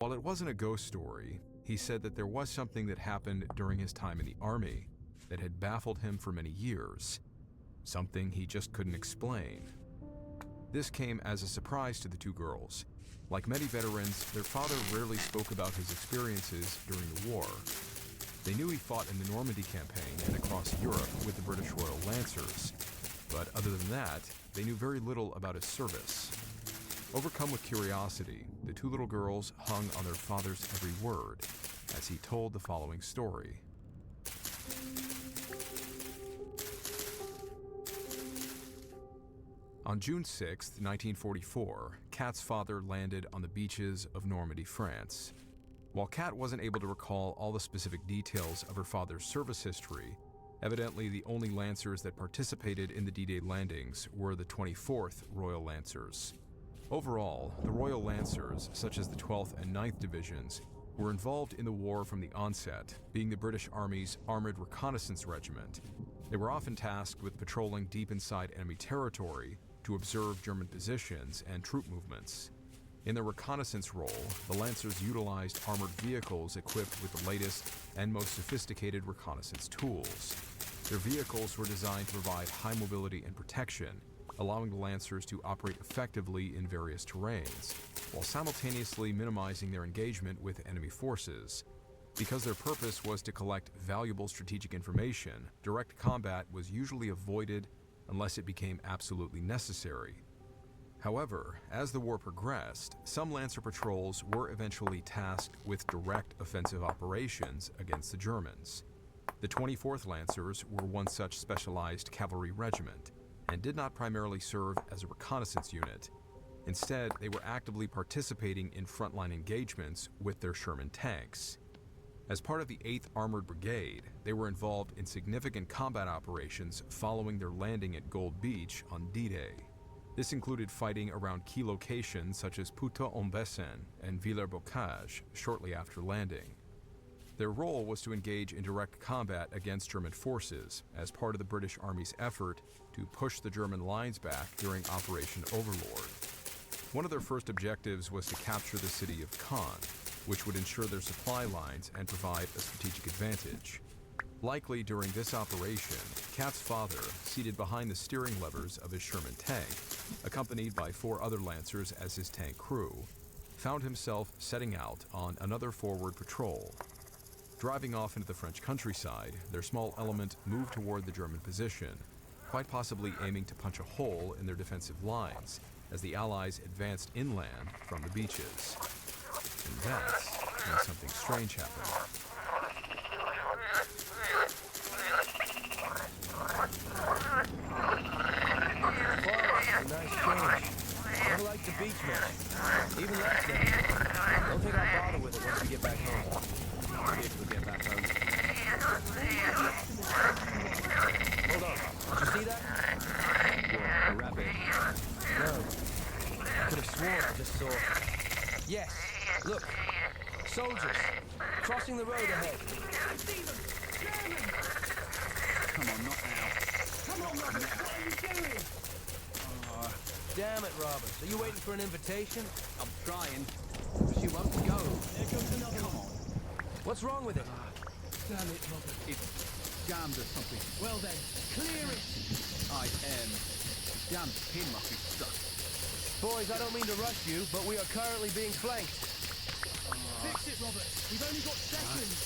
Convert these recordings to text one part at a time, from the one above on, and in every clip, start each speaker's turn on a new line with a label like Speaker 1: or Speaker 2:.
Speaker 1: While it wasn't a ghost story, he said that there was something that happened during his time in the Army that had baffled him for many years, something he just couldn't explain. This came as a surprise to the two girls. Like many veterans, their father rarely spoke about his experiences during the war. They knew he fought in the Normandy campaign and across Europe with the British Royal Lancers, but other than that, they knew very little about his service. Overcome with curiosity, the two little girls hung on their father's every word as he told the following story. On June 6, 1944, Kat's father landed on the beaches of Normandy, France. While Kat wasn't able to recall all the specific details of her father's service history, evidently the only Lancers that participated in the D-Day landings were the 24th Royal Lancers. Overall, the Royal Lancers, such as the 12th and 9th Divisions, were involved in the war from the onset, being the British Army's Armored Reconnaissance Regiment. They were often tasked with patrolling deep inside enemy territory to observe German positions and troop movements. In their reconnaissance role, the Lancers utilized armored vehicles equipped with the latest and most sophisticated reconnaissance tools. Their vehicles were designed to provide high mobility and protection, allowing the Lancers to operate effectively in various terrains, while simultaneously minimizing their engagement with enemy forces. Because their purpose was to collect valuable strategic information, direct combat was usually avoided unless it became absolutely necessary. However, as the war progressed, some Lancer patrols were eventually tasked with direct offensive operations against the Germans. The 24th Lancers were one such specialized cavalry regiment, and did not primarily serve as a reconnaissance unit. Instead, they were actively participating in frontline engagements with their Sherman tanks. As part of the 8th Armored Brigade, they were involved in significant combat operations following their landing at Gold Beach on D-Day. This included fighting around key locations such as Puteaux-en-Bessin and Villers-Bocage shortly after landing. Their role was to engage in direct combat against German forces as part of the British Army's effort to push the German lines back during Operation Overlord. One of their first objectives was to capture the city of Caen, which would ensure their supply lines and provide a strategic advantage. Likely during this operation, Kat's father, seated behind the steering levers of his Sherman tank, accompanied by 4 other Lancers as his tank crew, found himself setting out on another forward patrol. Driving off into the French countryside, their small element moved toward the German position, quite possibly aiming to punch a hole in their defensive lines as the Allies advanced inland from the beaches. And that's when something strange happened.
Speaker 2: Nice change. Never liked the beach man. Even less than. Don't think I'll bother with it once we get back home. If we get back home. Hold on. Did you see that? What, a rabbit? No. I could have sworn I just saw... Yes. Look. Soldiers. Crossing the road ahead.
Speaker 3: Come on, not now.
Speaker 2: Come on, Robert. What are you doing? Damn it, Robert. Are you waiting for an invitation?
Speaker 3: I'm trying. She won't go.
Speaker 2: There comes another one. What's wrong with it?
Speaker 3: Damn it, Robert. It's jammed or something.
Speaker 2: Well then, clear it.
Speaker 3: I am. Damn pin must be stuck.
Speaker 2: Boys, I don't mean to rush you, but we are currently being flanked.
Speaker 4: Fix it, Robert. We've only got seconds.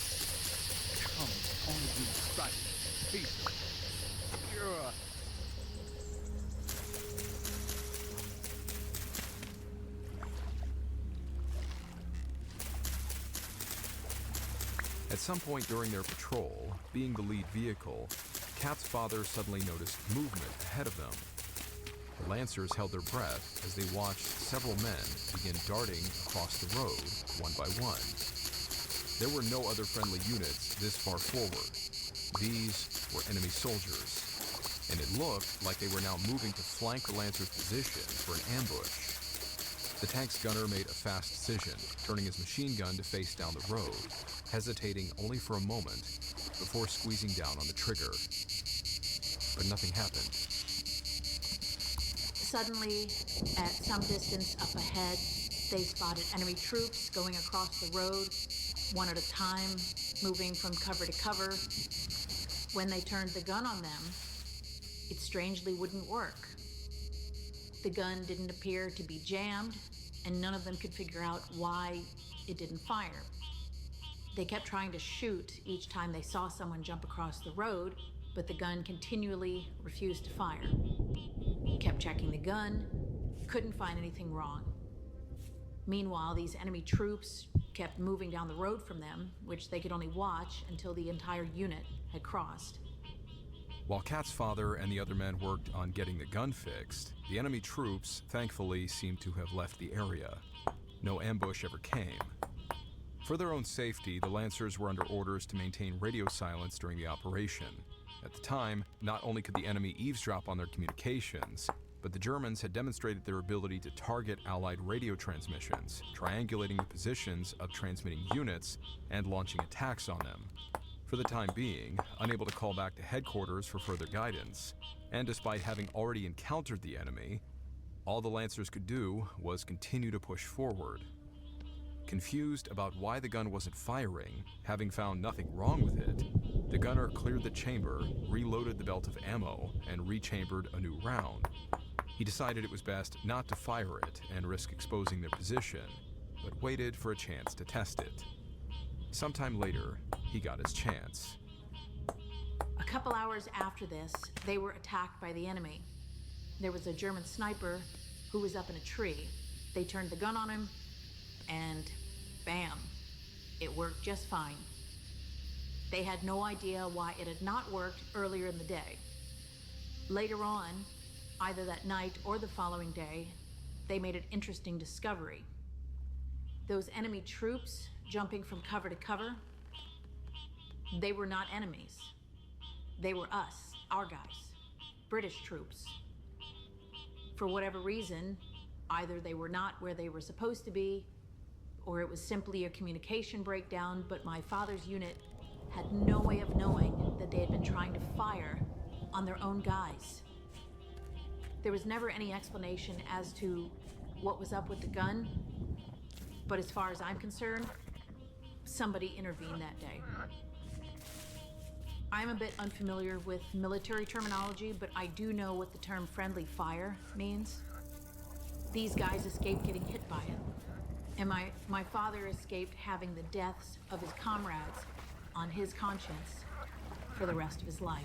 Speaker 3: Come on, you right. Peace.
Speaker 1: At some point during their patrol, being the lead vehicle, Kat's father suddenly noticed movement ahead of them. The Lancers held their breath as they watched several men begin darting across the road, one by one. There were no other friendly units this far forward. These were enemy soldiers, and it looked like they were now moving to flank the Lancers' position for an ambush. The tank's gunner made a fast decision, turning his machine gun to face down the road, hesitating only for a moment before squeezing down on the trigger. But nothing happened.
Speaker 5: Suddenly, at some distance up ahead, They spotted enemy troops going across the road, one at a time, moving from cover to cover. When they turned the gun on them, it strangely wouldn't work. The gun didn't appear to be jammed, and none of them could figure out why it didn't fire. They kept trying to shoot each time they saw someone jump across the road, but the gun continually refused to fire. Kept checking the gun, couldn't find anything wrong. Meanwhile, these enemy troops kept moving down the road from them, which they could only watch until the entire unit had crossed.
Speaker 1: While Kat's father and the other men worked on getting the gun fixed, the enemy troops, thankfully, seemed to have left the area. No ambush ever came. For their own safety, the Lancers were under orders to maintain radio silence during the operation. At the time, not only could the enemy eavesdrop on their communications, but the Germans had demonstrated their ability to target Allied radio transmissions, triangulating the positions of transmitting units and launching attacks on them. For the time being, unable to call back to headquarters for further guidance, and despite having already encountered the enemy, all the Lancers could do was continue to push forward. Confused about why the gun wasn't firing, having found nothing wrong with it, the gunner cleared the chamber, reloaded the belt of ammo, and rechambered a new round. He decided it was best not to fire it and risk exposing their position, but waited for a chance to test it. Sometime later, he got his chance.
Speaker 5: A couple hours after this, they were attacked by the enemy. There was a German sniper who was up in a tree. They turned the gun on him, and bam, it worked just fine. They had no idea why it had not worked earlier in the day. Later on, either that night or the following day, they made an interesting discovery. Those enemy troops jumping from cover to cover, they were not enemies. They were us, our guys, British troops. For whatever reason, either they were not where they were supposed to be, or it was simply a communication breakdown, but my father's unit had no way of knowing that they had been trying to fire on their own guys. There was never any explanation as to what was up with the gun, but as far as I'm concerned, somebody intervened that day. I'm a bit unfamiliar with military terminology, but I do know what the term friendly fire means. These guys escaped getting hit by it, and my father escaped having the deaths of his comrades on his conscience for the rest of his life.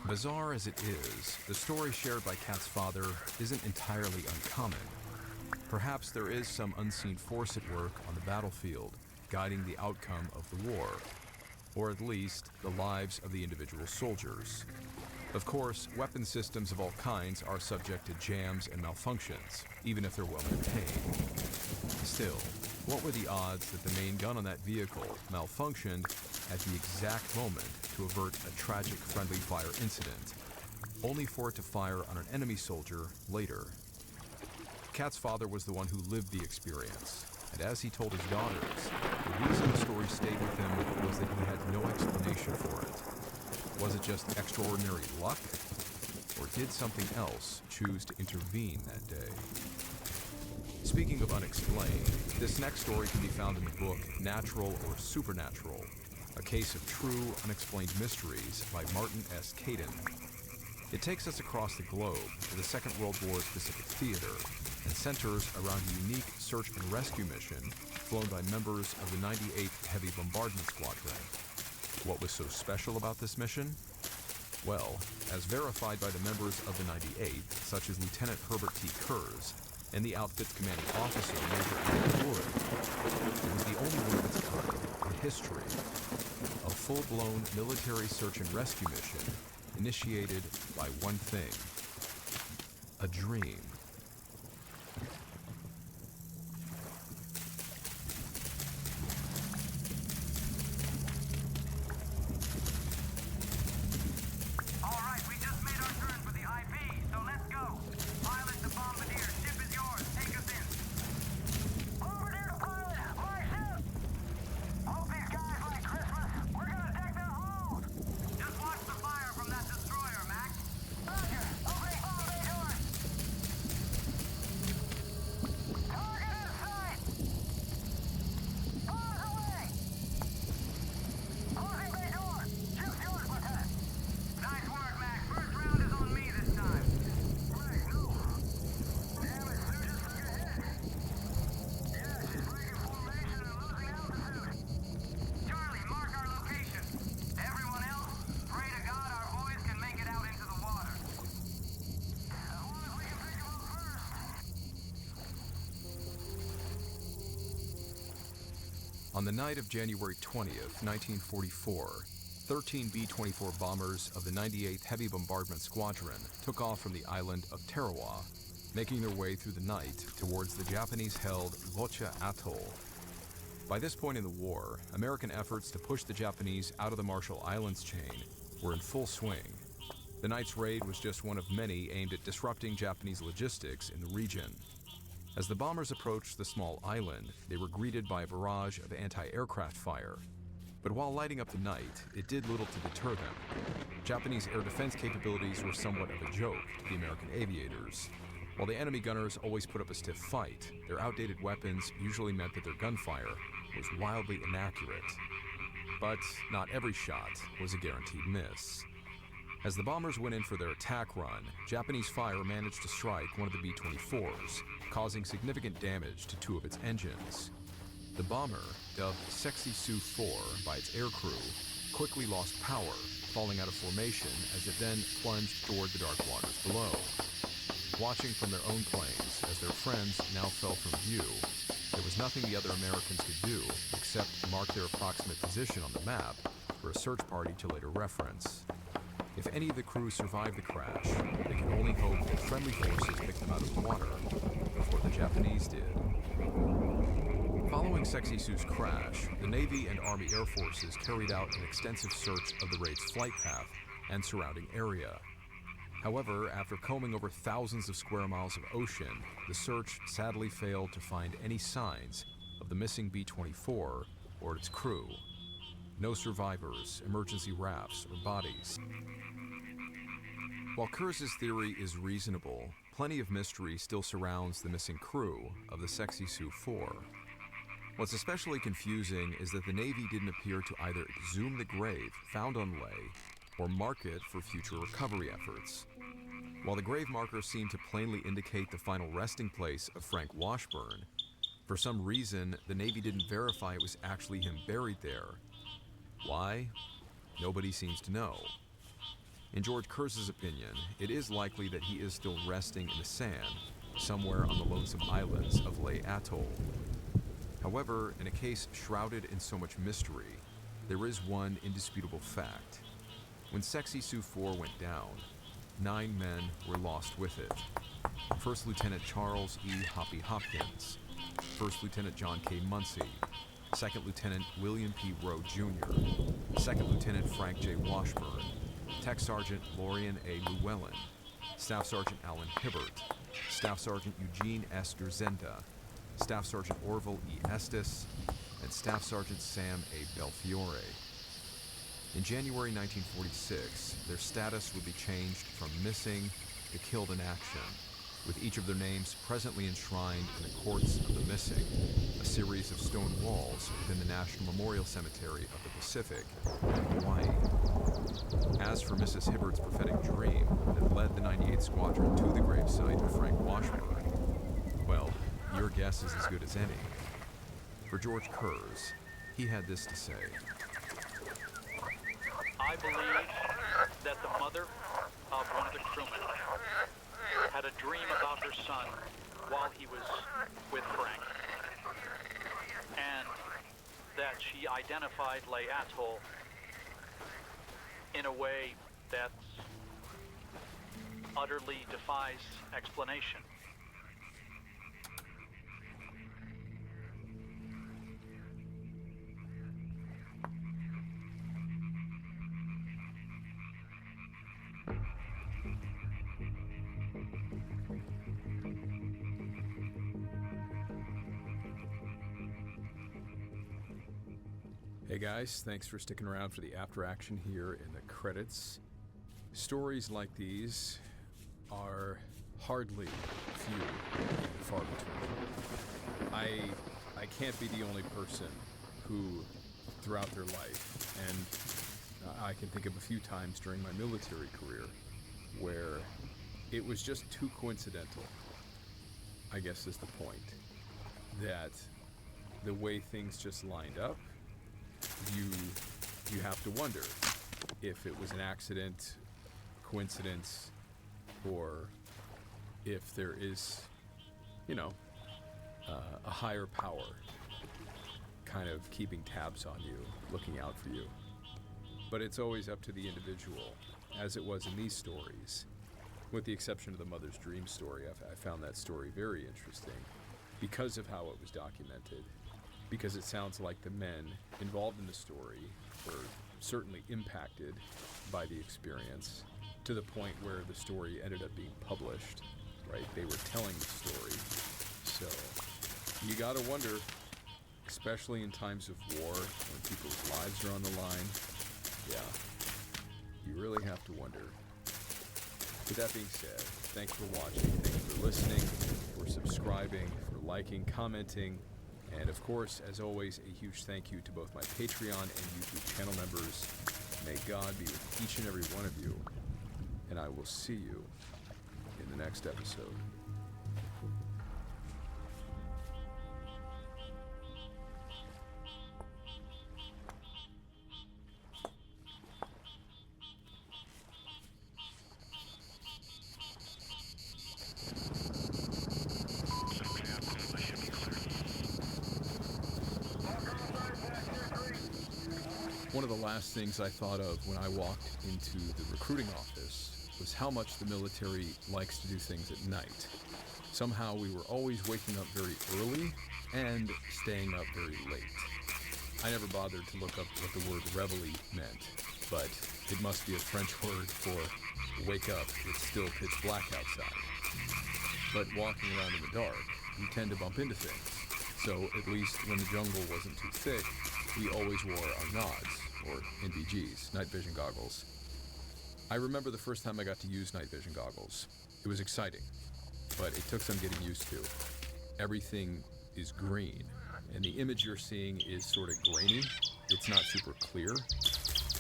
Speaker 1: Bizarre as it is, the story shared by Kat's father isn't entirely uncommon. Perhaps there is some unseen force at work on the battlefield, guiding the outcome of the war, or at least the lives of the individual soldiers. Of course, weapon systems of all kinds are subject to jams and malfunctions, even if they're well maintained. Still, what were the odds that the main gun on that vehicle malfunctioned at the exact moment to avert a tragic friendly fire incident, only for it to fire on an enemy soldier later? Kat's father was the one who lived the experience, and as he told his daughters, the reason the story stayed with him was that he had no explanation for it. Was it just extraordinary luck? Or did something else choose to intervene that day? Speaking of unexplained, this next story can be found in the book Natural or Supernatural, A Case of True Unexplained Mysteries by Martin S. Caden. It takes us across the globe to the Second World War's Pacific Theater and centers around a unique search and rescue mission flown by members of the 98th Heavy Bombardment Squadron. What was so special about this mission? Well, as verified by the members of the 98th, such as Lieutenant Herbert T. Kurz, and the outfit's commanding officer, Major Allen Wood, it was the only one of its kind in history. A full-blown military search and rescue mission initiated by one thing: a dream. On the night of January 20th, 1944, 13 B-24 bombers of the 98th Heavy Bombardment Squadron took off from the island of Tarawa, making their way through the night towards the Japanese-held Locha Atoll. By this point in the war, American efforts to push the Japanese out of the Marshall Islands chain were in full swing. The night's raid was just one of many aimed at disrupting Japanese logistics in the region. As the bombers approached the small island, they were greeted by a barrage of anti-aircraft fire. But while lighting up the night, it did little to deter them. Japanese air defense capabilities were somewhat of a joke to the American aviators. While the enemy gunners always put up a stiff fight, their outdated weapons usually meant that their gunfire was wildly inaccurate. But not every shot was a guaranteed miss. As the bombers went in for their attack run, Japanese fire managed to strike one of the B-24s, causing significant damage to two of its engines. The bomber, dubbed Sexy Sioux 4 by its aircrew, quickly lost power, falling out of formation as it then plunged toward the dark waters below. Watching from their own planes as their friends now fell from view, there was nothing the other Americans could do except mark their approximate position on the map for a search party to later reference. If any of the crew survived the crash, they could only hope that friendly forces picked them out of the water before the Japanese did. Following Sexy Sioux's crash, the Navy and Army Air Forces carried out an extensive search of the raid's flight path and surrounding area. However, after combing over thousands of square miles of ocean, the search sadly failed to find any signs of the missing B-24 or its crew. No survivors, emergency rafts, or bodies. While Kurz's theory is reasonable, plenty of mystery still surrounds the missing crew of the Sexy Sioux 4. What's especially confusing is that the Navy didn't appear to either exhume the grave found on Ley or mark it for future recovery efforts. While the grave marker seemed to plainly indicate the final resting place of Frank Washburn, for some reason the Navy didn't verify it was actually him buried there. Why? Nobody seems to know. In George Kurz's opinion, it is likely that he is still resting in the sand, somewhere on the lonesome islands of Ley Atoll. However, in a case shrouded in so much mystery, there is one indisputable fact. When Sexy Sioux 4 went down, 9 men were lost with it. First Lieutenant Charles E. Hoppy Hopkins, First Lieutenant John K. Munsey, Second Lieutenant William P. Rowe Jr., Second Lieutenant Frank J. Washburn, Tech Sergeant Lorian A. Llewellyn, Staff Sergeant Alan Hibbert, Staff Sergeant Eugene S. Derzenda, Staff Sergeant Orville E. Estes, and Staff Sergeant Sam A. Belfiore. In January 1946, their status would be changed from missing to killed in action, with each of their names presently enshrined in the Courts of the Missing, a series of stone walls within the National Memorial Cemetery of the Pacific in Hawaii. As for Mrs. Hibbert's prophetic dream that led the 98th Squadron to the gravesite of Frank Washburn, well, your guess is as good as any. For George Kurz, he had this to say.
Speaker 6: I believe that the mother of one of the crewmen had a dream about her son while he was with Frank, and that she identified Ley Atoll in a way that utterly defies explanation.
Speaker 1: Hey guys, thanks for sticking around for the after action here in the credits. Stories like these are hardly few and far between. I can't be the only person who, throughout their life, and I can think of a few times during my military career, where it was just too coincidental, I guess is the point, that the way things just lined up, you have to wonder if it was an accident, coincidence, or if there is, a higher power kind of keeping tabs on you, looking out for you. But it's always up to the individual, as it was in these stories. With the exception of the mother's dream story, I found that story very interesting because of how it was documented, because it sounds like the men involved in the story were certainly impacted by the experience to the point where the story ended up being published, right? They were telling the story. So you gotta wonder, especially in times of war, when people's lives are on the line, yeah, you really have to wonder. With that being said, thanks for watching, thanks for listening, for subscribing, for liking, commenting, and of course, as always, a huge thank you to both my Patreon and YouTube channel members. May God be with each and every one of you, and I will see you in the next episode. One of the last things I thought of when I walked into the recruiting office was how much the military likes to do things at night. Somehow we were always waking up very early and staying up very late. I never bothered to look up what the word reveille meant, but it must be a French word for wake up, it's still pitch black outside. But walking around in the dark, you tend to bump into things. So at least when the jungle wasn't too thick, we always wore our nods, or NVGs, night vision goggles. I remember the first time I got to use night vision goggles. It was exciting, but it took some getting used to. Everything is green, and the image you're seeing is sort of grainy. It's not super clear.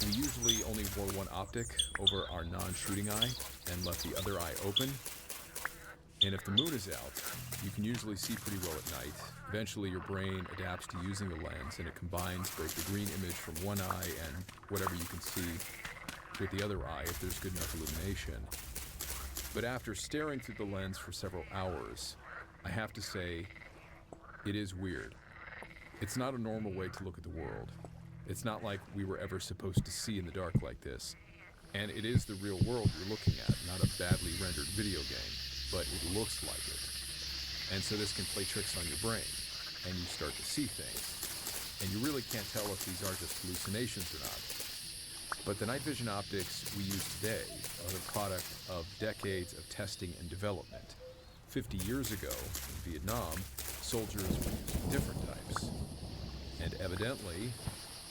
Speaker 1: We usually only wore one optic over our non-shooting eye and left the other eye open. And if the moon is out, you can usually see pretty well at night. Eventually your brain adapts to using the lens and it combines both the green image from one eye and whatever you can see with the other eye if there's good enough illumination. But after staring through the lens for several hours, I have to say, it is weird. It's not a normal way to look at the world. It's not like we were ever supposed to see in the dark like this. And it is the real world you're looking at, not a badly rendered video game. But it looks like it. And so this can play tricks on your brain, and you start to see things. And you really can't tell if these are just hallucinations or not. But the night vision optics we use today are the product of decades of testing and development. 50 years ago, in Vietnam, soldiers were using different types. And evidently,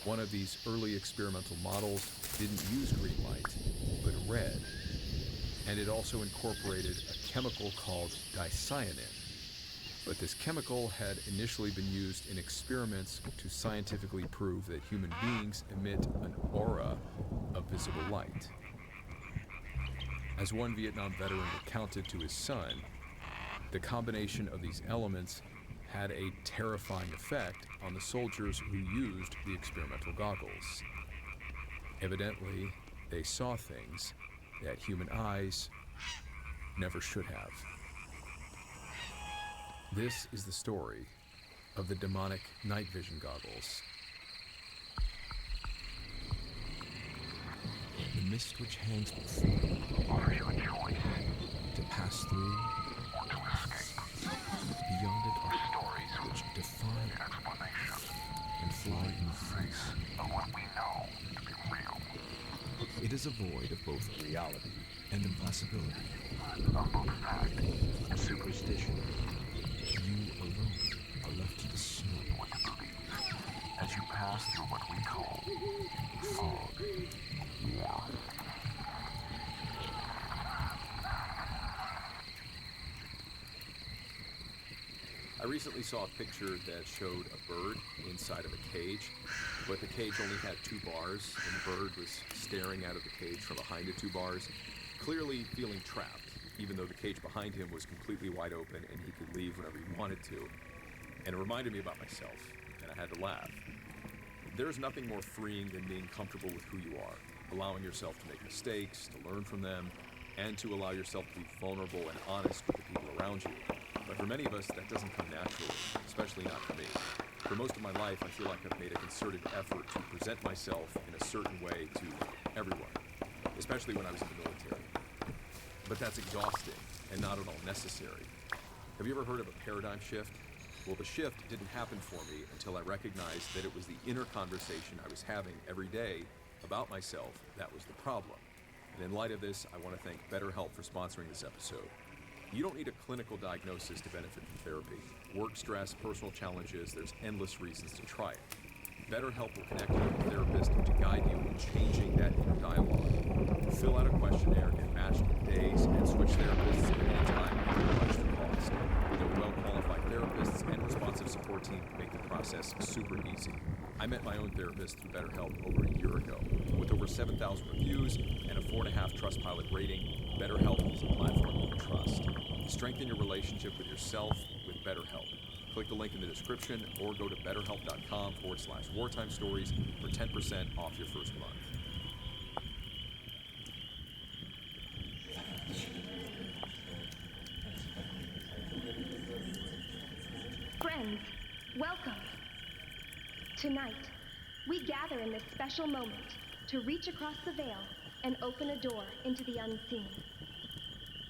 Speaker 1: one of these early experimental models didn't use green light, but red. And it also incorporated a chemical called dicyanin. But this chemical had initially been used in experiments to scientifically prove that human beings emit an aura of visible light. As one Vietnam veteran recounted to his son, the combination of these elements had a terrifying effect on the soldiers who used the experimental goggles. Evidently, they saw things that human eyes never should have. This is the story of the demonic night vision goggles. The mist which hangs before you, to pass through or to escape. Beyond it are stories which defy explanation and fly in the face of what we know to be real. It is a void of both reality and impossibility, of both fact and superstition. You alone are left to discern what to believe as you pass through what we call fog war. I recently saw a picture that showed a bird inside of a cage, but the cage only had 2 bars, and the bird was staring out of the cage from behind the 2 bars, clearly feeling trapped, even though the cage behind him was completely wide open and he could leave whenever he wanted to. And it reminded me about myself, and I had to laugh. There's nothing more freeing than being comfortable with who you are, allowing yourself to make mistakes, to learn from them, and to allow yourself to be vulnerable and honest with the people around you. But for many of us, that doesn't come naturally, especially not for me. For most of my life, I feel like I've made a concerted effort to present myself in a certain way to everyone, especially when I was in the military. But that's exhausting and not at all necessary. Have you ever heard of a paradigm shift? Well, the shift didn't happen for me until I recognized that it was the inner conversation I was having every day about myself that was the problem. And in light of this, I want to thank BetterHelp for sponsoring this episode. You don't need a clinical diagnosis to benefit from therapy. Work stress, personal challenges, there's endless reasons to try it. BetterHelp will connect you with a therapist to guide you in changing that inner dialogue. Fill out a questionnaire, get matched in days, and switch therapists at any time at much the cost. Their well-qualified therapists and responsive support team make the process super easy. I met my own therapist through BetterHelp over a year ago. With over 7,000 reviews and a 4.5 Trustpilot rating, BetterHelp is a platform you can trust. Strengthen your relationship with yourself with BetterHelp. Click the link in the description or go to betterhelp.com/wartime stories for 10% off your first month.
Speaker 7: Friends, welcome. Tonight, we gather in this special moment to reach across the veil and open a door into the unseen.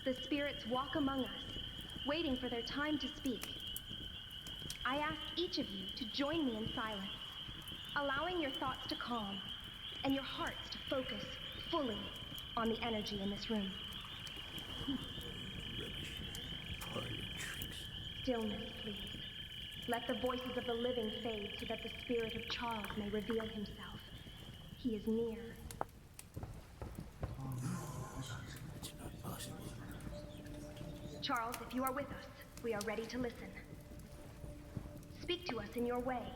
Speaker 7: The spirits walk among us, waiting for their time to speak. I ask each of you to join me in silence, allowing your thoughts to calm and your hearts to focus fully on the energy in this room. Stillness, please. Let the voices of the living fade so that the spirit of Charles may reveal himself. He is near. Charles, if you are with us, we are ready to listen. Speak to us in your way,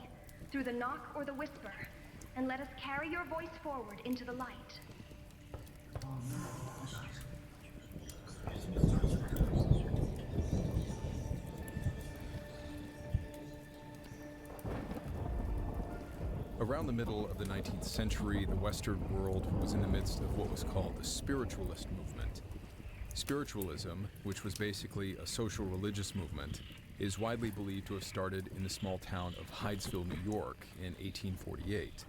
Speaker 7: through the knock or the whisper, and let us carry your voice forward into the light.
Speaker 1: Around the middle of the 19th century, the Western world was in the midst of what was called the spiritualist movement. Spiritualism, which was basically a social religious movement, is widely believed to have started in the small town of Hydesville, New York in 1848.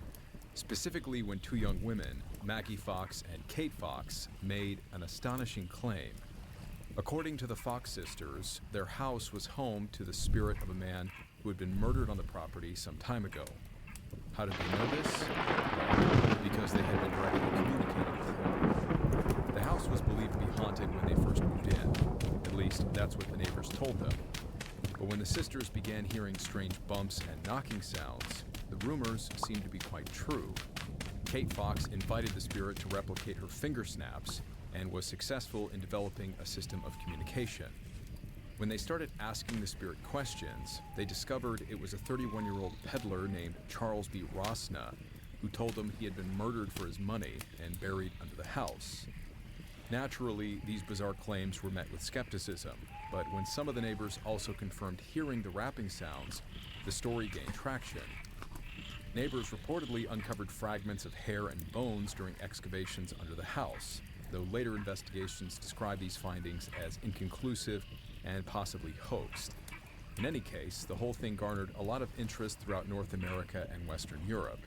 Speaker 1: Specifically when two young women, Maggie Fox and Kate Fox, made an astonishing claim. According to the Fox sisters, their house was home to the spirit of a man who had been murdered on the property some time ago. How did they know this? Well, because they had been directly communicating with him. The house was believed to be haunted when they first moved in. At least, that's what the neighbors told them. But when the sisters began hearing strange bumps and knocking sounds, the rumors seemed to be quite true. Kate Fox invited the spirit to replicate her finger snaps and was successful in developing a system of communication. When they started asking the spirit questions, they discovered it was a 31-year-old peddler named Charles B. Rosna who told them he had been murdered for his money and buried under the house. Naturally, these bizarre claims were met with skepticism, but when some of the neighbors also confirmed hearing the rapping sounds, the story gained traction. Neighbors reportedly uncovered fragments of hair and bones during excavations under the house, though later investigations described these findings as inconclusive and possibly hoaxed. In any case, the whole thing garnered a lot of interest throughout North America and Western Europe.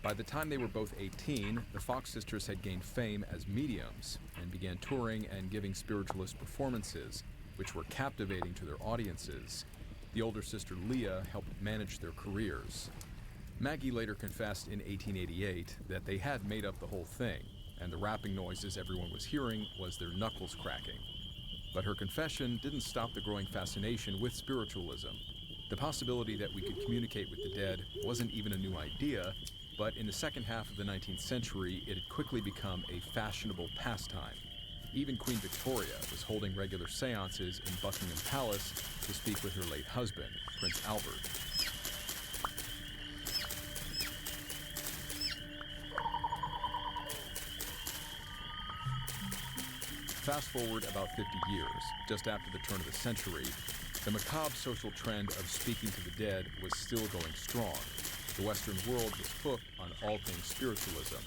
Speaker 1: By the time they were both 18, the Fox sisters had gained fame as mediums and began touring and giving spiritualist performances, which were captivating to their audiences. The older sister Leah helped manage their careers. Maggie later confessed in 1888 that they had made up the whole thing, and the rapping noises everyone was hearing was their knuckles cracking. But her confession didn't stop the growing fascination with spiritualism. The possibility that we could communicate with the dead wasn't even a new idea, but in the second half of the 19th century, it had quickly become a fashionable pastime. Even Queen Victoria was holding regular seances in Buckingham Palace to speak with her late husband, Prince Albert. Fast forward about 50 years, just after the turn of the century, the macabre social trend of speaking to the dead was still going strong. The Western world was hooked on all things spiritualism.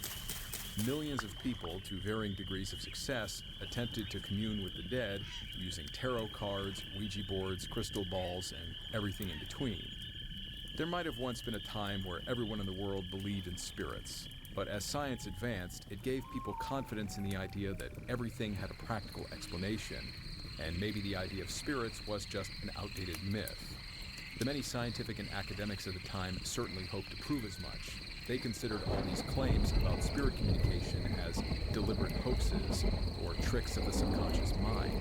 Speaker 1: Millions of people, to varying degrees of success, attempted to commune with the dead using tarot cards, Ouija boards, crystal balls, and everything in between. There might have once been a time where everyone in the world believed in spirits, but as science advanced, it gave people confidence in the idea that everything had a practical explanation, and maybe the idea of spirits was just an outdated myth. The many scientific and academics of the time certainly hoped to prove as much. They considered all these claims about spirit communication as deliberate hoaxes or tricks of the subconscious mind.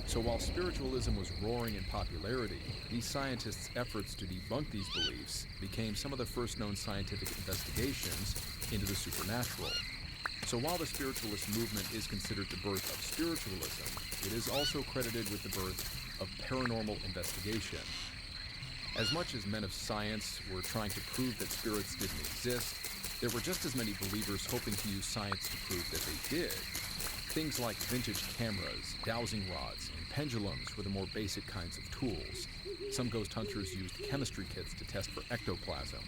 Speaker 1: So while spiritualism was roaring in popularity, these scientists' efforts to debunk these beliefs became some of the first known scientific investigations into the supernatural. So while the spiritualist movement is considered the birth of spiritualism, it is also credited with the birth of paranormal investigation. As much as men of science were trying to prove that spirits didn't exist, there were just as many believers hoping to use science to prove that they did. Things like vintage cameras, dowsing rods, and pendulums were the more basic kinds of tools. Some ghost hunters used chemistry kits to test for ectoplasm.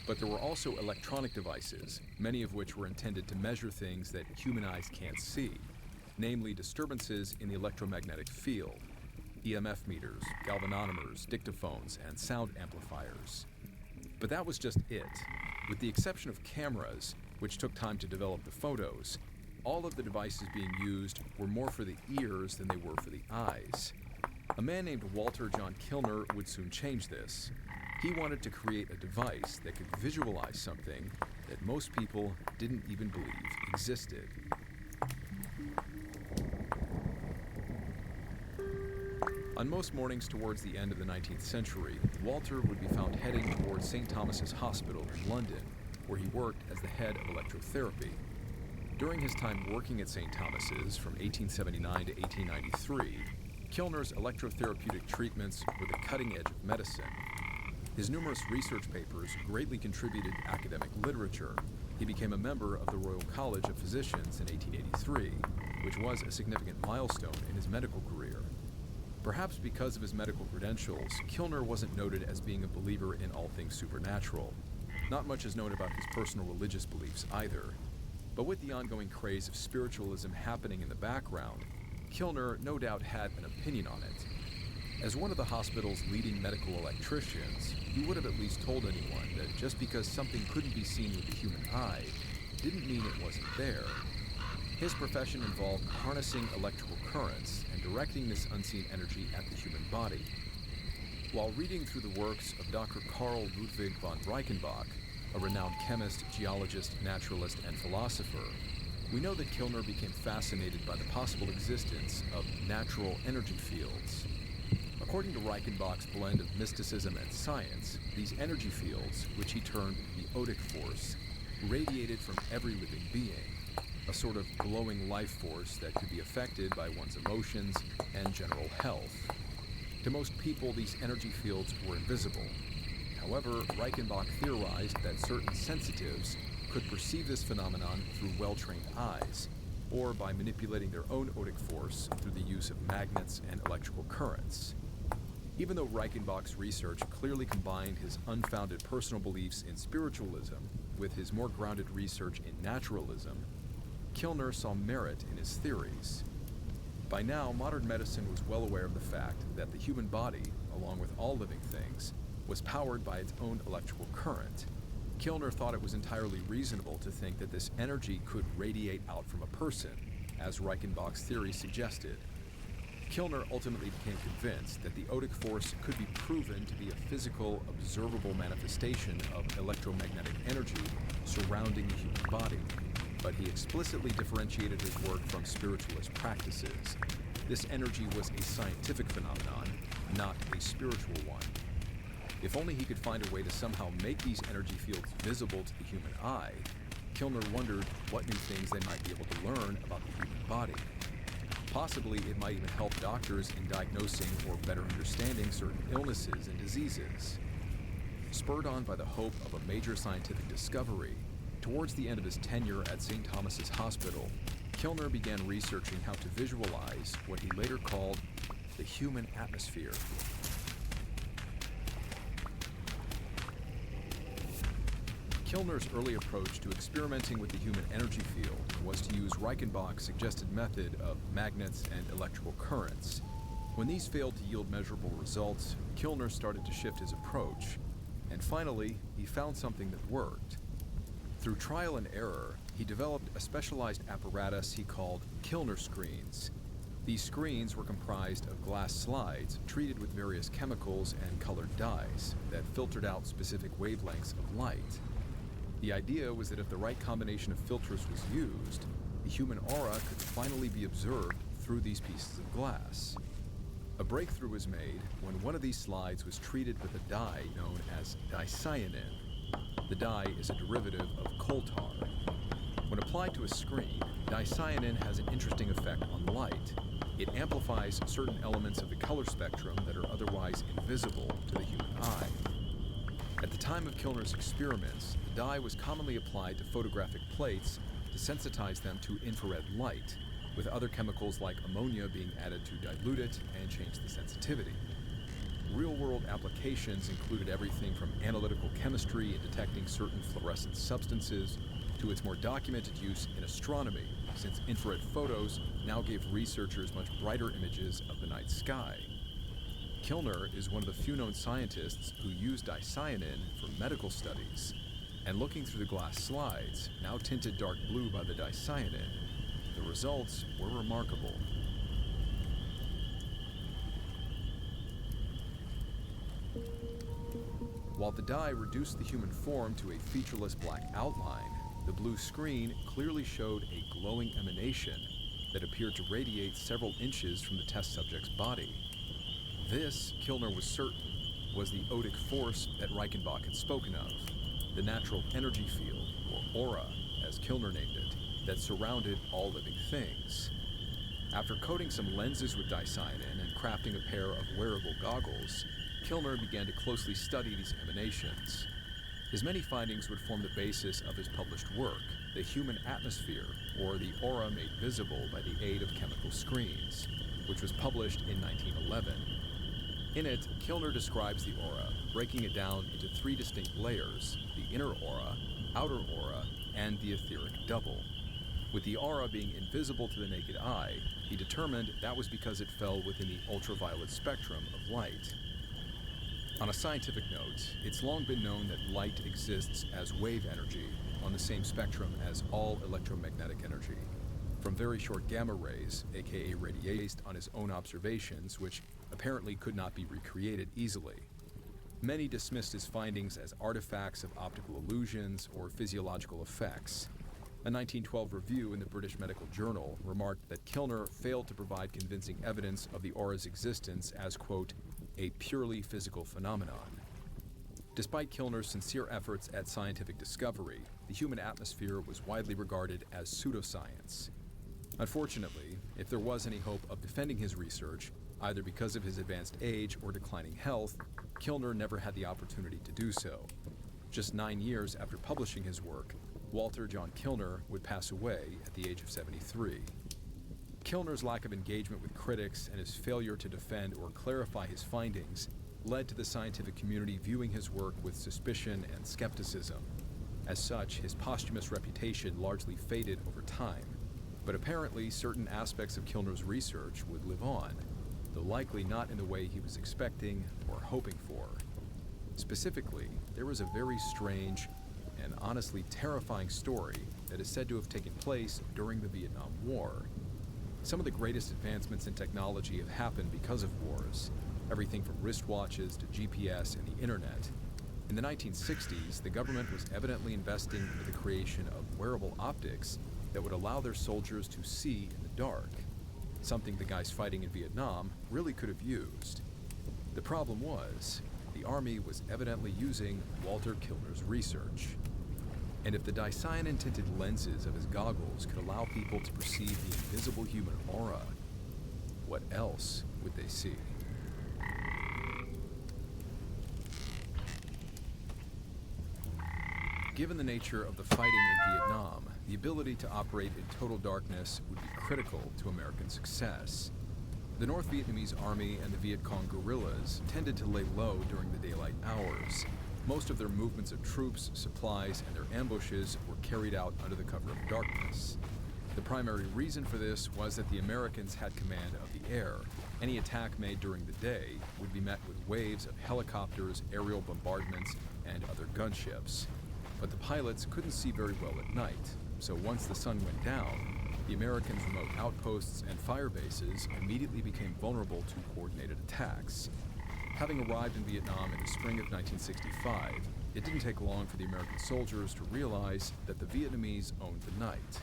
Speaker 1: But there were also electronic devices, many of which were intended to measure things that human eyes can't see, namely disturbances in the electromagnetic field. EMF meters, galvanometers, dictaphones, and sound amplifiers. But that was just it. With the exception of cameras, which took time to develop the photos, all of the devices being used were more for the ears than they were for the eyes. A man named Walter John Kilner would soon change this. He wanted to create a device that could visualize something that most people didn't even believe existed. On most mornings towards the end of the 19th century, Walter would be found heading towards St. Thomas's Hospital in London, where he worked as the head of electrotherapy. During his time working at St. Thomas's from 1879 to 1893, Kilner's electrotherapeutic treatments were the cutting edge of medicine. His numerous research papers greatly contributed to academic literature. He became a member of the Royal College of Physicians in 1883, which was a significant milestone in his medical career. Perhaps because of his medical credentials, Kilner wasn't noted as being a believer in all things supernatural. Not much is known about his personal religious beliefs either. But with the ongoing craze of spiritualism happening in the background, Kilner no doubt had an opinion on it. As one of the hospital's leading medical electricians, he would have at least told anyone that just because something couldn't be seen with the human eye didn't mean it wasn't there. His profession involved harnessing electrical currents and directing this unseen energy at the human body. While reading through the works of Dr. Carl Ludwig von Reichenbach, a renowned chemist, geologist, naturalist, and philosopher, we know that Kilner became fascinated by the possible existence of natural energy fields. According to Reichenbach's blend of mysticism and science, these energy fields, which he termed the Odic force, radiated from every living being, a sort of glowing life force that could be affected by one's emotions and general health. To most people, these energy fields were invisible. However, Reichenbach theorized that certain sensitives could perceive this phenomenon through well-trained eyes, or by manipulating their own Odic force through the use of magnets and electrical currents. Even though Reichenbach's research clearly combined his unfounded personal beliefs in spiritualism with his more grounded research in naturalism, Kilner saw merit in his theories. By now, modern medicine was well aware of the fact that the human body, along with all living things, was powered by its own electrical current. Kilner thought it was entirely reasonable to think that this energy could radiate out from a person, as Reichenbach's theory suggested. Kilner ultimately became convinced that the Odic force could be proven to be a physical, observable manifestation of electromagnetic energy surrounding the human body. But he explicitly differentiated his work from spiritualist practices. This energy was a scientific phenomenon, not a spiritual one. If only he could find a way to somehow make these energy fields visible to the human eye, Kilner wondered what new things they might be able to learn about the human body. Possibly it might even help doctors in diagnosing or better understanding certain illnesses and diseases. Spurred on by the hope of a major scientific discovery, towards the end of his tenure at St. Thomas's Hospital, Kilner began researching how to visualize what he later called the human atmosphere. Kilner's early approach to experimenting with the human energy field was to use Reichenbach's suggested method of magnets and electrical currents. When these failed to yield measurable results, Kilner started to shift his approach And finally, he found something that worked. Through trial and error, he developed a specialized apparatus he called Kilner screens. These screens were comprised of glass slides treated with various chemicals and colored dyes that filtered out specific wavelengths of light. The idea was that if the right combination of filters was used, the human aura could finally be observed through these pieces of glass. A breakthrough was made when one of these slides was treated with a dye known as dicyanin. The dye is a derivative of coal tar. When applied to a screen, dicyanin has an interesting effect on light. It amplifies certain elements of the color spectrum that are otherwise invisible to the human eye. At the time of Kilner's experiments, the dye was commonly applied to photographic plates to sensitize them to infrared light, with other chemicals like ammonia being added to dilute it and change the sensitivity. Real-world applications included everything from analytical chemistry in detecting certain fluorescent substances to its more documented use in astronomy, since infrared photos now gave researchers much brighter images of the night sky. Kilner is one of the few known scientists who used dicyanin for medical studies, and looking through the glass slides, now tinted dark blue by the dicyanin, the results were remarkable. While the dye reduced the human form to a featureless black outline, the blue screen clearly showed a glowing emanation that appeared to radiate several inches from the test subject's body. This, Kilner was certain, was the odic force that Reichenbach had spoken of, the natural energy field, or aura, as Kilner named it, that surrounded all living things. After coating some lenses with dicyanin and crafting a pair of wearable goggles, Kilner began to closely study these emanations. His many findings would form the basis of his published work, The Human Atmosphere, or the Aura Made Visible by the Aid of Chemical Screens, which was published in 1911. In it, Kilner describes the aura, breaking it down into three distinct layers: the inner aura, outer aura, and the etheric double. With the aura being invisible to the naked eye, he determined that was because it fell within the ultraviolet spectrum of light. On a scientific note, it's long been known that light exists as wave energy on the same spectrum as all electromagnetic energy, from very short gamma rays, aka radiation, based on his own observations, which apparently could not be recreated easily. Many dismissed his findings as artifacts of optical illusions or physiological effects. A 1912 review in the British Medical Journal remarked that Kilner failed to provide convincing evidence of the aura's existence as, quote, a purely physical phenomenon. Despite Kilner's sincere efforts at scientific discovery, the human atmosphere was widely regarded as pseudoscience. Unfortunately, if there was any hope of defending his research, either because of his advanced age or declining health, Kilner never had the opportunity to do so. Just 9 years after publishing his work, Walter John Kilner would pass away at the age of 73. Kilner's lack of engagement with critics and his failure to defend or clarify his findings led to the scientific community viewing his work with suspicion and skepticism. As such, his posthumous reputation largely faded over time, but apparently certain aspects of Kilner's research would live on, though likely not in the way he was expecting or hoping for. Specifically, there was a very strange and honestly terrifying story that is said to have taken place during the Vietnam War. Some of the greatest advancements in technology have happened because of wars, everything from wristwatches to GPS and the internet. In the 1960s, the government was evidently investing in the creation of wearable optics that would allow their soldiers to see in the dark, something the guys fighting in Vietnam really could have used. The problem was, the Army was evidently using Walter Kilner's research. And if the dicyanin-tinted lenses of his goggles could allow people to perceive the invisible human aura, what else would they see? Given the nature of the fighting in Vietnam, the ability to operate in total darkness would be critical to American success. The North Vietnamese Army and the Viet Cong guerrillas tended to lay low during the daylight hours. Most of their movements of troops, supplies, and their ambushes were carried out under the cover of darkness. The primary reason for this was that the Americans had command of the air, Any attack made during the day would be met with waves of helicopters, aerial bombardments, and other gunships. But the pilots couldn't see very well at night, so once the sun went down, the Americans' remote outposts and fire bases immediately became vulnerable to coordinated attacks. Having arrived in Vietnam in the spring of 1965, it didn't take long for the American soldiers to realize that the Vietnamese owned the night.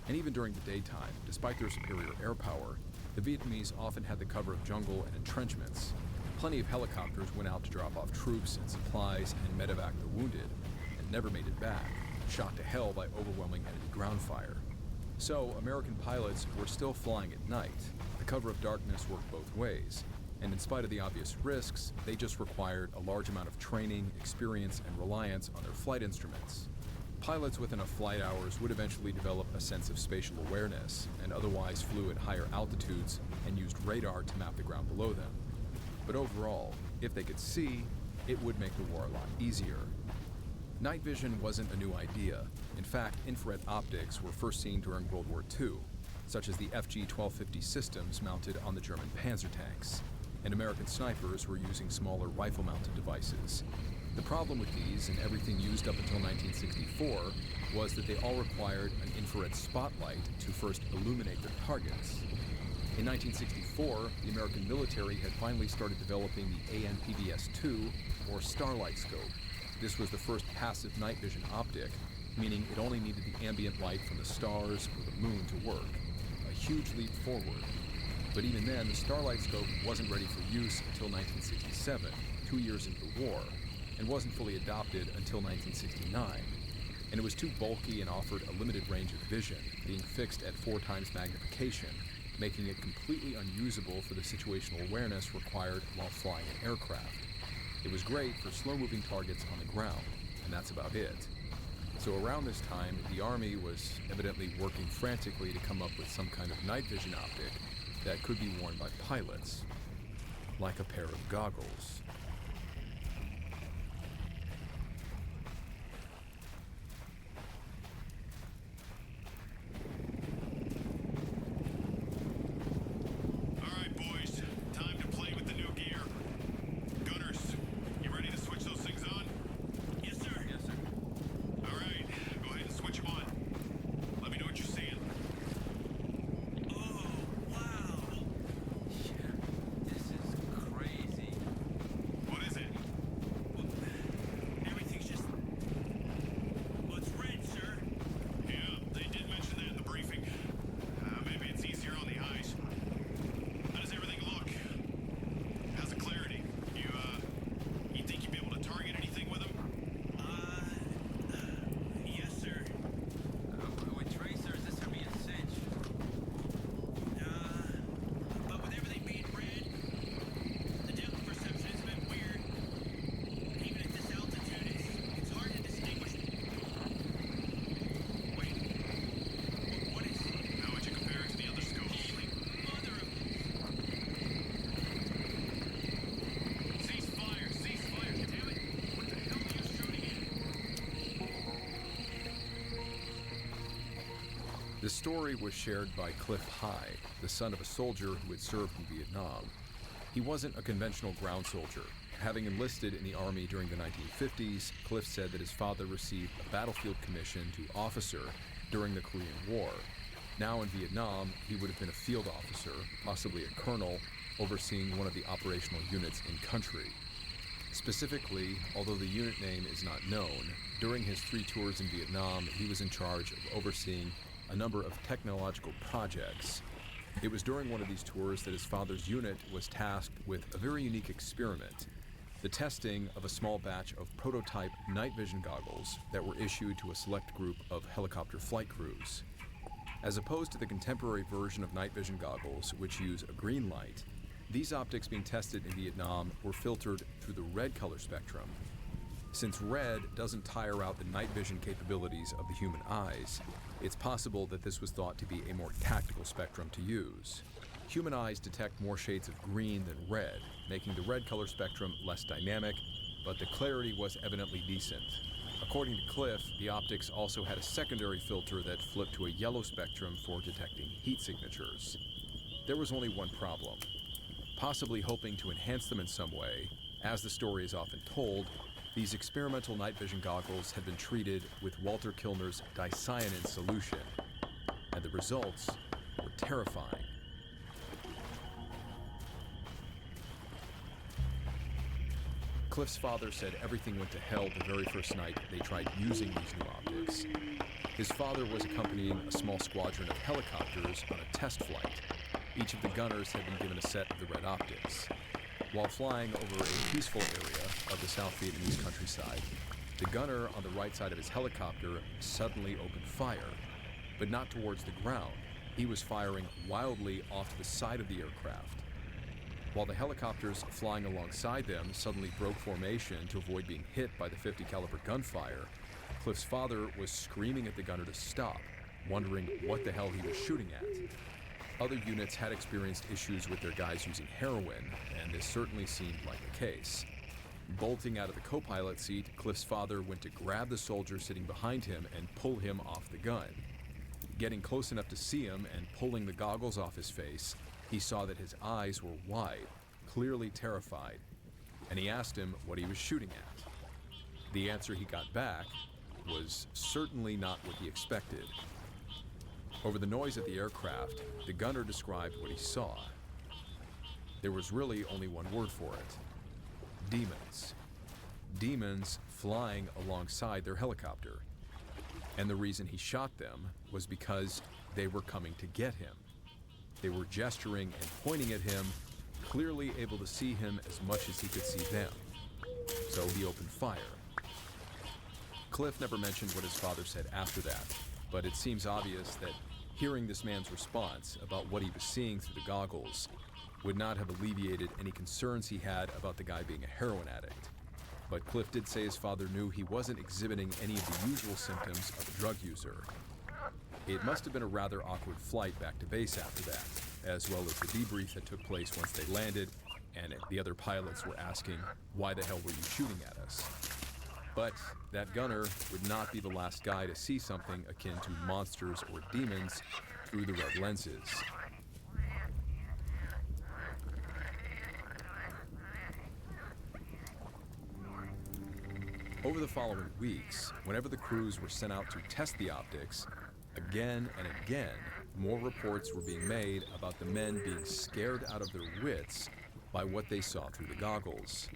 Speaker 1: And even during the daytime, despite their superior air power, the Vietnamese often had the cover of jungle and entrenchments. Plenty of helicopters went out to drop off troops and supplies and medevac the wounded, and never made it back, shot to hell by overwhelming enemy ground fire. So, American pilots were still flying at night. The cover of darkness worked both ways, and in spite of the obvious risks, they just required a large amount of training, experience, and reliance on their flight instruments. Pilots with enough flight hours would eventually develop a sense of spatial awareness, and otherwise flew at higher altitudes and used radar to map the ground below them. But overall, if they could see, it would make the war a lot easier. Night vision wasn't a new idea. In fact, infrared optics were first seen during World War II, such as the FG-1250 systems mounted on the German Panzer tanks, and American snipers were using smaller rifle-mounted devices. The problem with these, and everything used up until 1964, was that they all required an infrared spotlight to first illuminate their targets. In 1964, the American military had finally started developing the ANPVS-2, or Starlight scope. This was the first passive night vision optic, meaning it only needed the ambient light from the stars or the moon to work. A huge leap forward. But even then, the Starlight scope wasn't ready for use until 1967, 2 years into the war, and wasn't fully adopted until 1969. And it was too bulky and offered a limited range of vision, being fixed at 4 times magnification, making it completely unusable for the situational awareness required while flying an aircraft. It was great for slow-moving targets on the ground, and that's about it. So around this time, the Army was evidently working frantically to come up with some kind of night vision optic that could be worn by pilots, like a pair of goggles. This story was shared by Cliff High, the son of a soldier who had served in Vietnam. He wasn't a conventional ground soldier. Having enlisted in the Army during the 1950s, Cliff said that his father received a battlefield commission to officer during the Korean War. Now in Vietnam, he would have been a field officer, possibly a colonel, overseeing one of the operational units in country. Specifically, although the unit name is not known, during his 3 tours in Vietnam, he was in charge of overseeing a number of technological projects. It was during one of these tours that his father's unit was tasked with a very unique experiment, the testing of a small batch of prototype night vision goggles that were issued to a select group of helicopter flight crews. As opposed to the contemporary version of night vision goggles, which use a green light, these optics being tested in Vietnam were filtered through the red color spectrum. Since red doesn't tire out the night vision capabilities of the human eyes, it's possible that this was thought to be a more tactical spectrum to use. Human eyes detect more shades of green than red, making the red color spectrum less dynamic, but the clarity was evidently decent. According to Cliff, the optics also had a secondary filter that flipped to a yellow spectrum for detecting heat signatures. There was only one problem. Possibly hoping to enhance them in some way, as the story is often told, these experimental night vision goggles had been treated with Walter Kilner's dicyanin solution, and the results were terrifying. Cliff's father said everything went to hell the very first night they tried using these new optics. His father was accompanying a small squadron of helicopters on a test flight. Each of the gunners had been given a set of the red optics. While flying over a peaceful area of the South Vietnamese countryside, the gunner on the right side of his helicopter suddenly opened fire, but not towards the ground. He was firing wildly off to the side of the aircraft. While the helicopters flying alongside them suddenly broke formation to avoid being hit by the .50 caliber gunfire, Cliff's father was screaming at the gunner to stop, wondering what the hell he was shooting at. Other units had experienced issues with their guys using heroin, and this certainly seemed like the case. Bolting out of the co-pilot seat, Cliff's father went to grab the soldier sitting behind him and pull him off the gun. Getting close enough to see him and pulling the goggles off his face, he saw that his eyes were wide, clearly terrified, and he asked him what he was shooting at. The answer he got back was certainly not what he expected. Over the noise of the aircraft, the gunner described what he saw. There was really only one word for it: demons. Demons flying alongside their helicopter. And the reason he shot them was because they were coming to get him. They were gesturing and pointing at him, clearly able to see him as much as he could see them. So he opened fire. Cliff never mentioned what his father said after that, but it seems obvious that hearing this man's response about what he was seeing through the goggles would not have alleviated any concerns he had about the guy being a heroin addict. But Cliff did say his father knew he wasn't exhibiting any of the usual symptoms of a drug user. It must have been a rather awkward flight back to base after that, as well as the debrief that took place once they landed, and the other pilots were asking, "Why the hell were you shooting at us?" But that gunner would not be the last guy to see something akin to monsters or demons through the red lenses. Over the following weeks, whenever the crews were sent out to test the optics, again and again, more reports were being made about the men being scared out of their wits by what they saw through the goggles.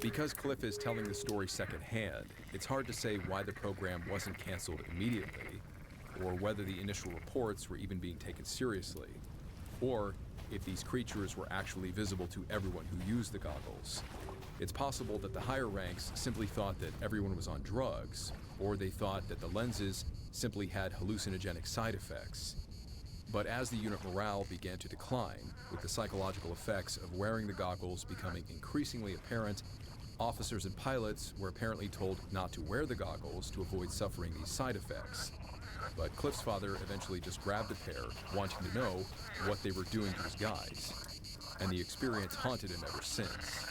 Speaker 1: Because Cliff is telling the story secondhand, it's hard to say why the program wasn't canceled immediately, or whether the initial reports were even being taken seriously, or if these creatures were actually visible to everyone who used the goggles. It's possible that the higher ranks simply thought that everyone was on drugs, or they thought that the lenses simply had hallucinogenic side effects. But as the unit morale began to decline, with the psychological effects of wearing the goggles becoming increasingly apparent, officers and pilots were apparently told not to wear the goggles to avoid suffering these side effects. But Cliff's father eventually just grabbed the pair, wanting to know what they were doing to his guys. And the experience haunted him ever since.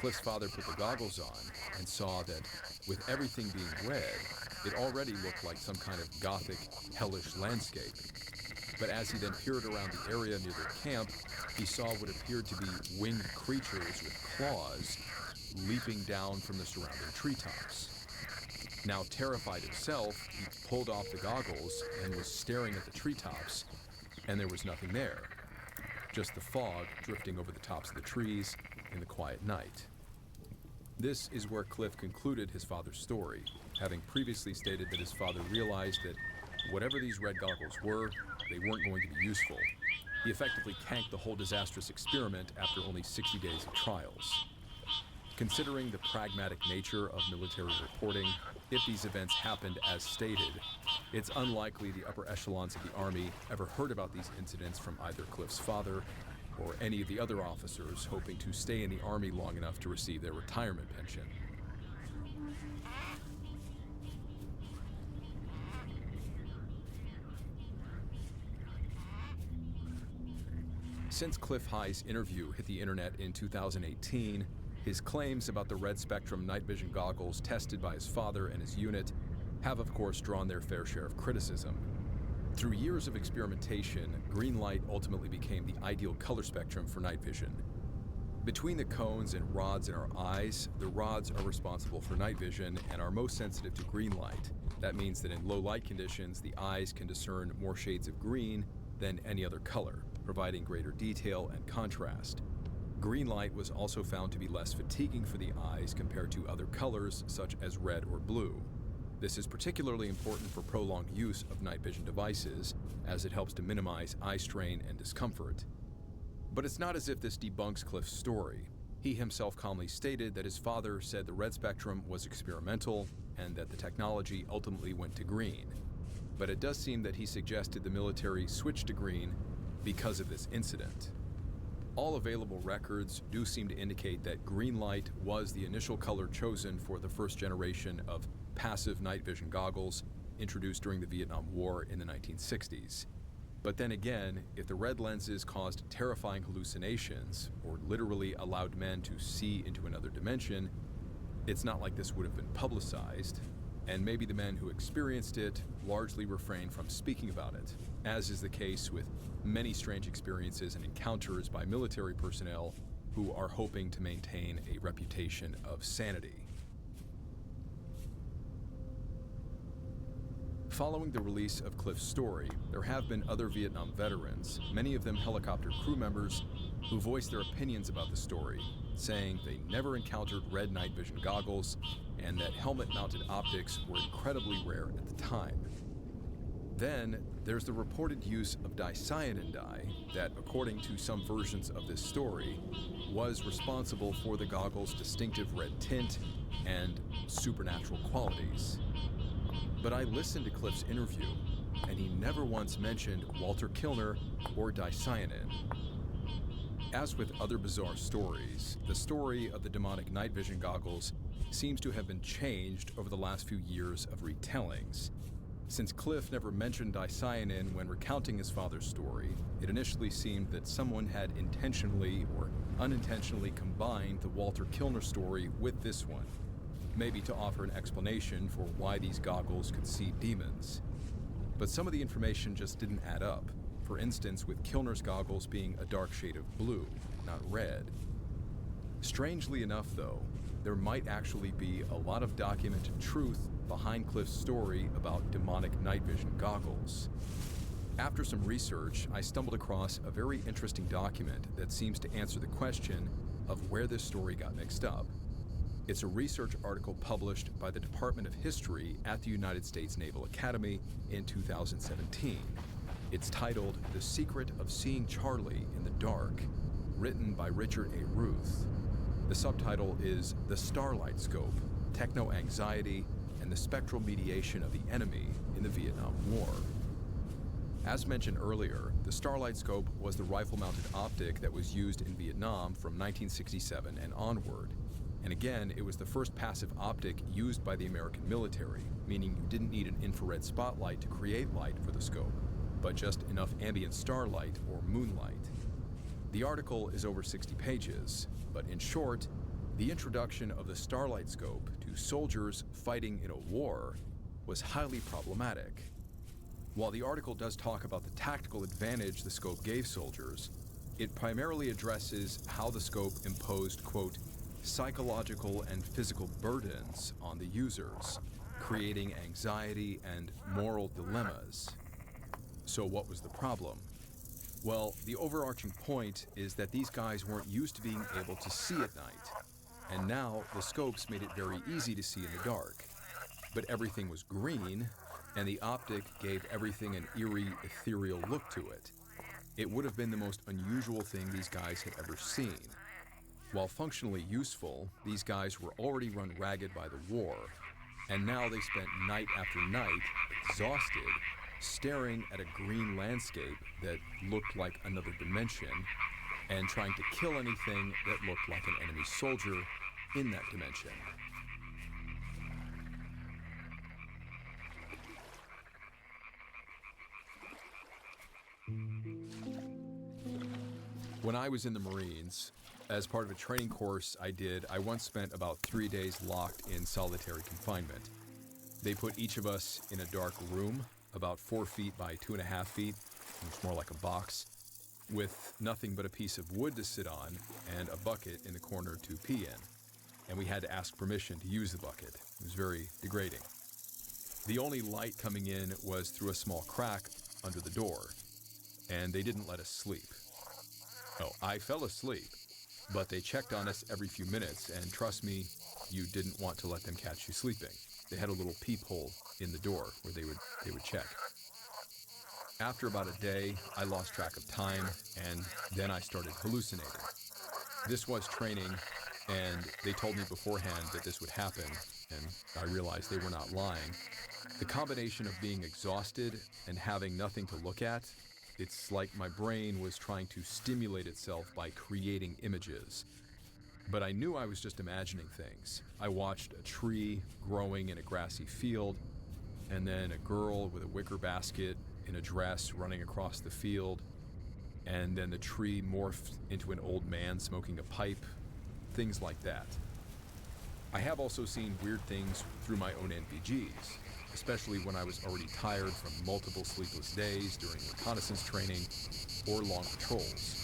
Speaker 1: Cliff's father put the goggles on and saw that with everything being red, it already looked like some kind of gothic, hellish landscape. But as he then peered around the area near their camp, he saw what appeared to be winged creatures with claws leaping down from the surrounding treetops. Now terrified himself, he pulled off the goggles and was staring at the treetops, and there was nothing there. Just the fog drifting over the tops of the trees in the quiet night. This is where Cliff concluded his father's story, having previously stated that his father realized that whatever these red goggles were, they weren't going to be useful. He effectively canked the whole disastrous experiment after only 60 days of trials. Considering the pragmatic nature of military reporting, if these events happened as stated, it's unlikely the upper echelons of the Army ever heard about these incidents from either Cliff's father or any of the other officers hoping to stay in the Army long enough to receive their retirement pension. Since Cliff High's interview hit the internet in 2018, his claims about the red spectrum night vision goggles tested by his father and his unit have of course drawn their fair share of criticism. Through years of experimentation, green light ultimately became the ideal color spectrum for night vision. Between the cones and rods in our eyes, the rods are responsible for night vision and are most sensitive to green light. That means that in low light conditions, the eyes can discern more shades of green than any other color, providing greater detail and contrast. Green light was also found to be less fatiguing for the eyes compared to other colors such as red or blue. This is particularly important for prolonged use of night vision devices, as it helps to minimize eye strain and discomfort. But it's not as if this debunks Cliff's story. He himself calmly stated that his father said the red spectrum was experimental and that the technology ultimately went to green. But it does seem that he suggested the military switch to green because of this incident. All available records do seem to indicate that green light was the initial color chosen for the first generation of passive night vision goggles introduced during the Vietnam War in the 1960s. But then again, if the red lenses caused terrifying hallucinations or literally allowed men to see into another dimension, it's not like this would have been publicized, and maybe the men who experienced it largely refrained from speaking about it, as is the case with many strange experiences and encounters by military personnel who are hoping to maintain a reputation of sanity. Following the release of Cliff's story, there have been other Vietnam veterans, many of them helicopter crew members, who voiced their opinions about the story, saying they never encountered red night vision goggles and that helmet-mounted optics were incredibly rare at the time. Then, there's the reported use of dicyanin dye that, according to some versions of this story, was responsible for the goggles' distinctive red tint and supernatural qualities. But I listened to Cliff's interview, and he never once mentioned Walter Kilner or dicyanin. As with other bizarre stories, the story of the demonic night vision goggles seems to have been changed over the last few years of retellings. Since Cliff never mentioned dicyanin when recounting his father's story, it initially seemed that someone had intentionally or unintentionally combined the Walter Kilner story with this one, maybe to offer an explanation for why these goggles could see demons. But some of the information just didn't add up, for instance with Kilner's goggles being a dark shade of blue, not red. Strangely enough though, there might actually be a lot of documented truth behind Cliff's story about demonic night vision goggles. After some research, I stumbled across a very interesting document that seems to answer the question of where this story got mixed up. It's a research article published by the Department of History at the United States Naval Academy in 2017. It's titled The Secret of Seeing Charlie in the Dark, written by Richard A. Ruth. The subtitle is The Starlight Scope, Techno-Anxiety, and the Spectral Mediation of the Enemy in the Vietnam War. As mentioned earlier, the Starlight Scope was the rifle-mounted optic that was used in Vietnam from 1967 and onward. And again, it was the first passive optic used by the American military, meaning you didn't need an infrared spotlight to create light for the scope, but just enough ambient starlight or moonlight. The article is over 60 pages, but in short, the introduction of the Starlight Scope to soldiers fighting in a war was highly problematic. While the article does talk about the tactical advantage the scope gave soldiers, it primarily addresses how the scope imposed, quote, psychological and physical burdens on the users, creating anxiety and moral dilemmas. So what was the problem? Well, the overarching point is that these guys weren't used to being able to see at night, and now the scopes made it very easy to see in the dark. But everything was green, and the optic gave everything an eerie, ethereal look to it. It would have been the most unusual thing these guys had ever seen. While functionally useful, these guys were already run ragged by the war, and now they spent night after night, exhausted, staring at a green landscape that looked like another dimension, and trying to kill anything that looked like an enemy soldier in that dimension. When I was in the Marines, as part of a training course I once spent about 3 days locked in solitary confinement. They put each of us in a dark room, about 4 feet by 2.5 feet. It was more like a box, with nothing but a piece of wood to sit on and a bucket in the corner to pee in. And we had to ask permission to use the bucket. It was very degrading. The only light coming in was through a small crack under the door, and they didn't let us sleep. Oh, I fell asleep, but they checked on us every few minutes, and trust me, you didn't want to let them catch you sleeping. They had a little peephole in the door where they would check. After about a day, I lost track of time, and then I started hallucinating. This was training, and they told me beforehand that this would happen, and I realized they were not lying. The combination of being exhausted and having nothing to look at, it's like my brain was trying to stimulate itself by creating images. But I knew I was just imagining things. I watched a tree growing in a grassy field, and then a girl with a wicker basket in a dress running across the field, and then the tree morphed into an old man smoking a pipe, things like that. I have also seen weird things through my own NVGs, especially when I was already tired from multiple sleepless days during reconnaissance training or long patrols.